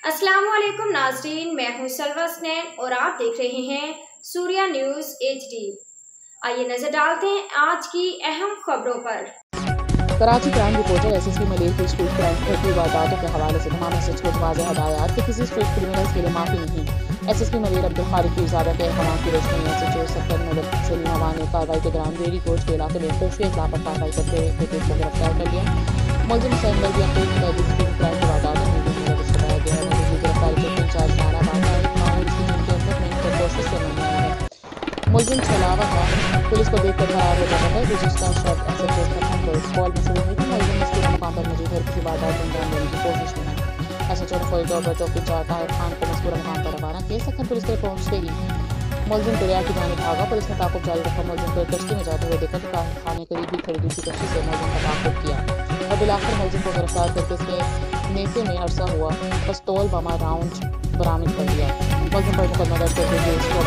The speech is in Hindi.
अस्सलामुअलैकुम नाज़रीन, मैं हूं सलवा स्नैन और आप देख रहे हैं सूर्या न्यूज़ HD। आइए नजर डालते हैं आज की अहम खबरों पर। Karachi crime reporter SSP Malik की स्ट्रीट क्राइम की वारदातों के हवाले से तमाम मैसेज को वाज़ेह हदायत कि किसी स्ट्रीट क्रिमिनल्स के लिए माफ़ी नहीं। एसएसपी मलिक अब्दुल खालिक की इजाज़त के अहकाम की रोशनी में एसएचओ सेक्टर नंबर सलीमाबाद ने कार्रवाई के दौरान रेडी कोच के इलाके में खुफिया इत्तला पर कार्रवाई करते हुए एक को गिरफ्तार कर लिया। मुलजिम हुसैन बल्दिया को स्ट्रीट क्राइम की वारदातों में बताया गया है। गिरफ्तारी के इंचार्ज कोशिश से नहीं आया है। मुलजिम छलावा था, पुलिस को देखकर फरार हो जाता है। गुज़िश्ता शब एसएचओ सेक्टर कॉल में शुरू हुई थी। मुलजिम इसके मकाम पर मौजूद है, किसी वारदात को अंजाम देने की कोशिश में है। एसएचओ ने फौरी तौर पर चौकी इंचार्ज ताहिर खान को मज़कूरा मकाम पर रवाना किया। सक्खन पुलिस के पहुंचते ही मुलजिम दरिया की जानिब भागा। पुलिस ने ताक़ुब जारी रखा। मुलजिम को कश्ती में जाते हुए देखा तो ताहिर खान ने करीब ही खड़ी दूसरी कश्ती से मुलजिम का ताक़ुब किया और बिलाखिर मुलजिम को गिरफ्तार करके इसके नेज़े में अरसा हुआ पिस्तौल बमा राउंड बरामद कर लिया। मुलजिम पर मुकदमा दर्ज करके पुलिस को